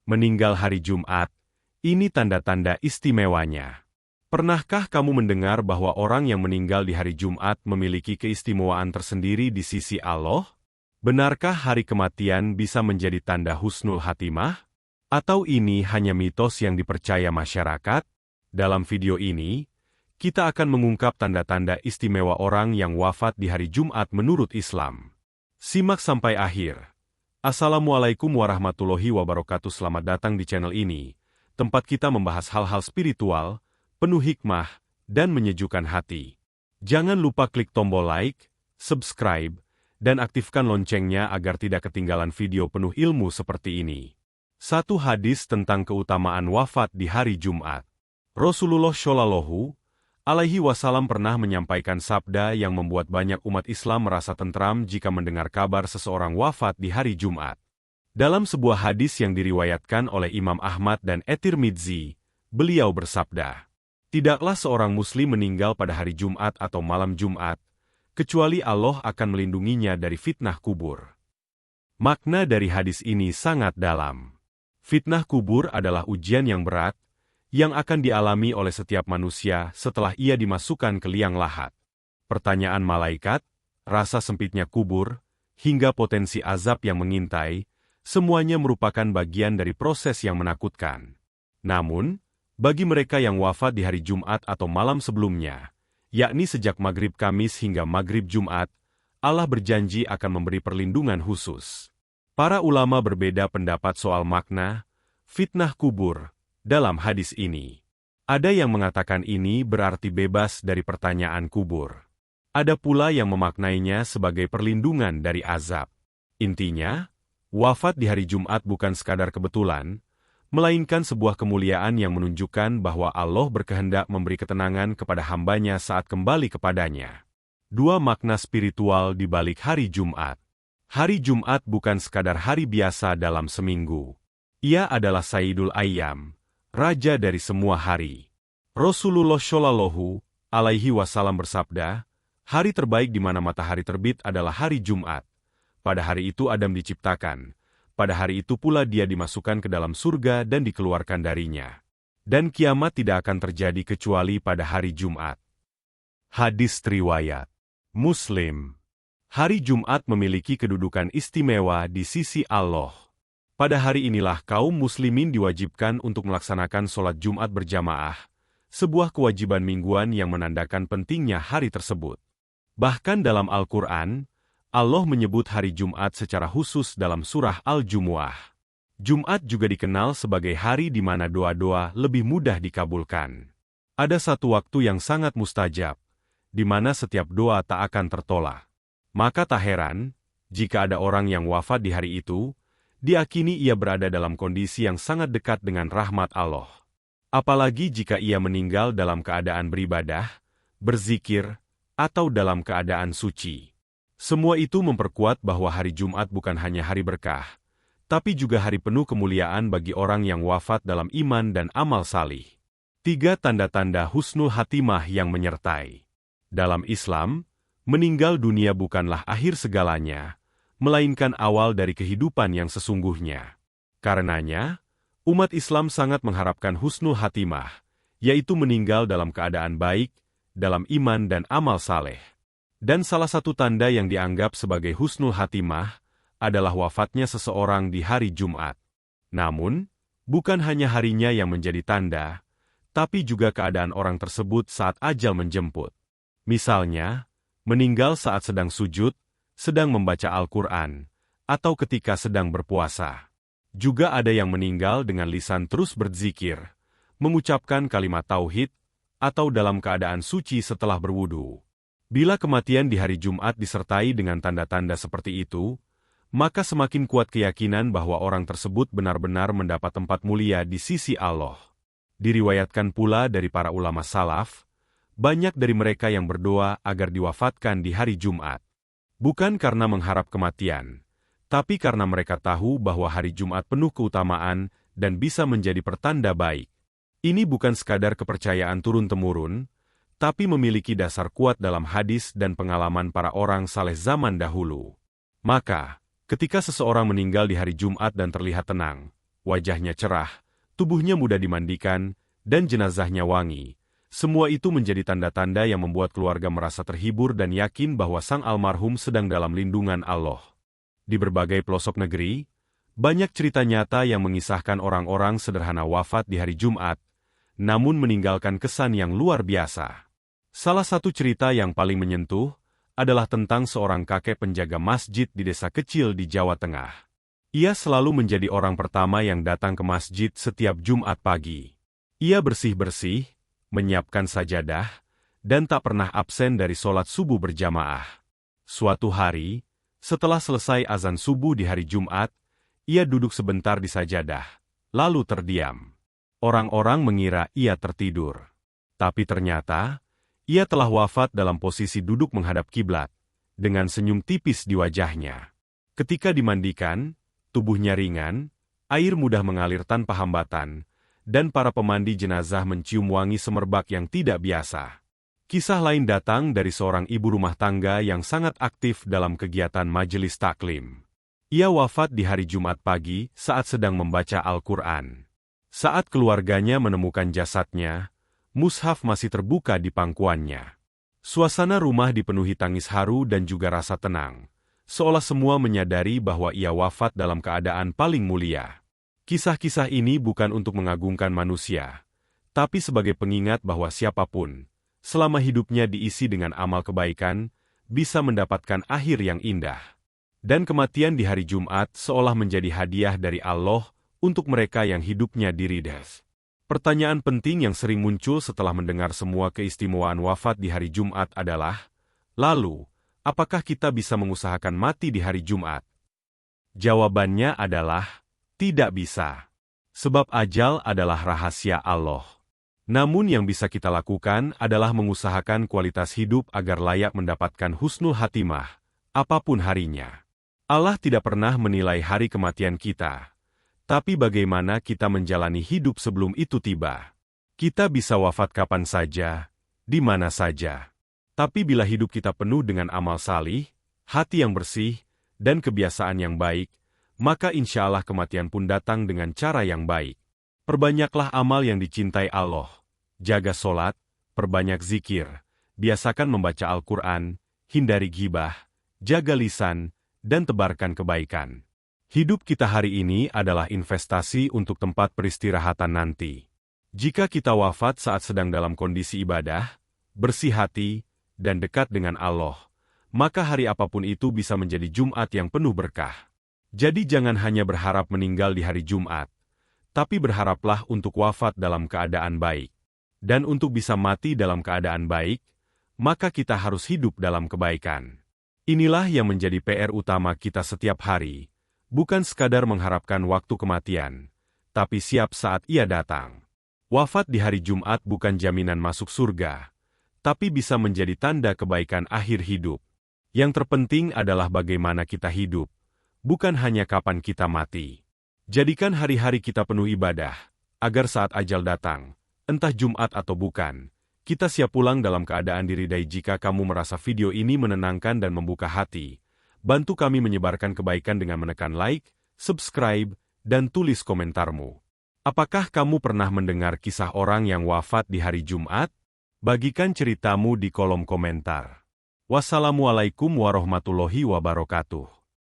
Meninggal hari Jumat, ini tanda-tanda istimewanya. Pernahkah kamu mendengar bahwa orang yang meninggal di hari Jumat memiliki keistimewaan tersendiri di sisi Allah? Benarkah hari kematian bisa menjadi tanda husnul khatimah? Atau ini hanya mitos yang dipercaya masyarakat? Dalam video ini, kita akan mengungkap tanda-tanda istimewa orang yang wafat di hari Jumat menurut Islam. Simak sampai akhir. Assalamualaikum warahmatullahi wabarakatuh. Selamat datang di channel ini, tempat kita membahas hal-hal spiritual, penuh hikmah, dan menyejukkan hati. Jangan lupa klik tombol like, subscribe, dan aktifkan loncengnya agar tidak ketinggalan video penuh ilmu seperti ini. Satu hadis tentang keutamaan wafat di hari Jumat. Rasulullah Shallallahu Alaihi Wasallam pernah menyampaikan sabda yang membuat banyak umat Islam merasa tentram jika mendengar kabar seseorang wafat di hari Jumat. Dalam sebuah hadis yang diriwayatkan oleh Imam Ahmad dan At-Tirmidzi, beliau bersabda, "Tidaklah seorang muslim meninggal pada hari Jumat atau malam Jumat, kecuali Allah akan melindunginya dari fitnah kubur." Makna dari hadis ini sangat dalam. Fitnah kubur adalah ujian yang berat, yang akan dialami oleh setiap manusia setelah ia dimasukkan ke liang lahat. Pertanyaan malaikat, rasa sempitnya kubur, hingga potensi azab yang mengintai, semuanya merupakan bagian dari proses yang menakutkan. Namun, bagi mereka yang wafat di hari Jumat atau malam sebelumnya, yakni sejak maghrib Kamis hingga maghrib Jumat, Allah berjanji akan memberi perlindungan khusus. Para ulama berbeda pendapat soal makna fitnah kubur dalam hadis ini. Ada yang mengatakan ini berarti bebas dari pertanyaan kubur. Ada pula yang memaknainya sebagai perlindungan dari azab. Intinya, wafat di hari Jumat bukan sekadar kebetulan, melainkan sebuah kemuliaan yang menunjukkan bahwa Allah berkehendak memberi ketenangan kepada hambanya saat kembali kepadanya. Dua makna spiritual di balik hari Jumat. Hari Jumat bukan sekadar hari biasa dalam seminggu. Ia adalah Sayyidul Ayyam, raja dari semua hari. Rasulullah Shallallahu Alaihi Wasallam bersabda, hari terbaik di mana matahari terbit adalah hari Jumat. Pada hari itu Adam diciptakan. Pada hari itu pula dia dimasukkan ke dalam surga dan dikeluarkan darinya. Dan kiamat tidak akan terjadi kecuali pada hari Jumat. Hadis riwayat Muslim. Hari Jumat memiliki kedudukan istimewa di sisi Allah. Pada hari inilah kaum muslimin diwajibkan untuk melaksanakan sholat Jumat berjamaah, sebuah kewajiban mingguan yang menandakan pentingnya hari tersebut. Bahkan dalam Al-Quran, Allah menyebut hari Jumat secara khusus dalam surah Al-Jumu'ah. Jumat juga dikenal sebagai hari di mana doa-doa lebih mudah dikabulkan. Ada satu waktu yang sangat mustajab, di mana setiap doa tak akan tertolak. Maka tak heran, jika ada orang yang wafat di hari itu, diakini ia berada dalam kondisi yang sangat dekat dengan rahmat Allah. Apalagi jika ia meninggal dalam keadaan beribadah, berzikir, atau dalam keadaan suci. Semua itu memperkuat bahwa hari Jumat bukan hanya hari berkah, tapi juga hari penuh kemuliaan bagi orang yang wafat dalam iman dan amal salih. 3 tanda-tanda husnul khatimah yang menyertai. Dalam Islam, meninggal dunia bukanlah akhir segalanya, melainkan awal dari kehidupan yang sesungguhnya. Karenanya, umat Islam sangat mengharapkan husnul khatimah, yaitu meninggal dalam keadaan baik, dalam iman dan amal saleh. Dan salah satu tanda yang dianggap sebagai husnul khatimah adalah wafatnya seseorang di hari Jumat. Namun, bukan hanya harinya yang menjadi tanda, tapi juga keadaan orang tersebut saat ajal menjemput. Misalnya, meninggal saat sedang sujud, sedang membaca Al-Quran, atau ketika sedang berpuasa. Juga ada yang meninggal dengan lisan terus berzikir, mengucapkan kalimat tauhid, atau dalam keadaan suci setelah berwudu. Bila kematian di hari Jumat disertai dengan tanda-tanda seperti itu, maka semakin kuat keyakinan bahwa orang tersebut benar-benar mendapat tempat mulia di sisi Allah. Diriwayatkan pula dari para ulama salaf, banyak dari mereka yang berdoa agar diwafatkan di hari Jumat. Bukan karena mengharap kematian, tapi karena mereka tahu bahwa hari Jumat penuh keutamaan dan bisa menjadi pertanda baik. Ini bukan sekadar kepercayaan turun-temurun, tapi memiliki dasar kuat dalam hadis dan pengalaman para orang saleh zaman dahulu. Maka, ketika seseorang meninggal di hari Jumat dan terlihat tenang, wajahnya cerah, tubuhnya mudah dimandikan, dan jenazahnya wangi. Semua itu menjadi tanda-tanda yang membuat keluarga merasa terhibur dan yakin bahwa sang almarhum sedang dalam lindungan Allah. Di berbagai pelosok negeri, banyak cerita nyata yang mengisahkan orang-orang sederhana wafat di hari Jumat, namun meninggalkan kesan yang luar biasa. Salah satu cerita yang paling menyentuh adalah tentang seorang kakek penjaga masjid di desa kecil di Jawa Tengah. Ia selalu menjadi orang pertama yang datang ke masjid setiap Jumat pagi. Ia bersih-bersih, menyiapkan sajadah, dan tak pernah absen dari sholat subuh berjamaah. Suatu hari, setelah selesai azan subuh di hari Jumat, ia duduk sebentar di sajadah, lalu terdiam. Orang-orang mengira ia tertidur. Tapi ternyata, ia telah wafat dalam posisi duduk menghadap kiblat, dengan senyum tipis di wajahnya. Ketika dimandikan, tubuhnya ringan, air mudah mengalir tanpa hambatan, dan para pemandi jenazah mencium wangi semerbak yang tidak biasa. Kisah lain datang dari seorang ibu rumah tangga yang sangat aktif dalam kegiatan majelis taklim. Ia wafat di hari Jumat pagi saat sedang membaca Al-Quran. Saat keluarganya menemukan jasadnya, mushaf masih terbuka di pangkuannya. Suasana rumah dipenuhi tangis haru dan juga rasa tenang, seolah semua menyadari bahwa ia wafat dalam keadaan paling mulia. Kisah-kisah ini bukan untuk mengagungkan manusia, tapi sebagai pengingat bahwa siapapun, selama hidupnya diisi dengan amal kebaikan, bisa mendapatkan akhir yang indah. Dan kematian di hari Jumat seolah menjadi hadiah dari Allah untuk mereka yang hidupnya diridhai. Pertanyaan penting yang sering muncul setelah mendengar semua keistimewaan wafat di hari Jumat adalah, lalu, apakah kita bisa mengusahakan mati di hari Jumat? Jawabannya adalah, tidak bisa. Sebab ajal adalah rahasia Allah. Namun yang bisa kita lakukan adalah mengusahakan kualitas hidup agar layak mendapatkan husnul hatimah, apapun harinya. Allah tidak pernah menilai hari kematian kita, tapi bagaimana kita menjalani hidup sebelum itu tiba. Kita bisa wafat kapan saja, di mana saja. Tapi bila hidup kita penuh dengan amal salih, hati yang bersih, dan kebiasaan yang baik, maka insya Allah kematian pun datang dengan cara yang baik. Perbanyaklah amal yang dicintai Allah. Jaga sholat, perbanyak zikir, biasakan membaca Al-Quran, hindari ghibah, jaga lisan, dan tebarkan kebaikan. Hidup kita hari ini adalah investasi untuk tempat peristirahatan nanti. Jika kita wafat saat sedang dalam kondisi ibadah, bersih hati, dan dekat dengan Allah, maka hari apapun itu bisa menjadi Jumat yang penuh berkah. Jadi jangan hanya berharap meninggal di hari Jumat, tapi berharaplah untuk wafat dalam keadaan baik. Dan untuk bisa mati dalam keadaan baik, maka kita harus hidup dalam kebaikan. Inilah yang menjadi PR utama kita setiap hari, bukan sekadar mengharapkan waktu kematian, tapi siap saat ia datang. Wafat di hari Jumat bukan jaminan masuk surga, tapi bisa menjadi tanda kebaikan akhir hidup. Yang terpenting adalah bagaimana kita hidup, bukan hanya kapan kita mati. Jadikan hari-hari kita penuh ibadah, agar saat ajal datang, entah Jumat atau bukan, kita siap pulang dalam keadaan diridai. Jika kamu merasa video ini menenangkan dan membuka hati, bantu kami menyebarkan kebaikan dengan menekan like, subscribe, dan tulis komentarmu. Apakah kamu pernah mendengar kisah orang yang wafat di hari Jumat? Bagikan ceritamu di kolom komentar. Wassalamualaikum warahmatullahi wabarakatuh.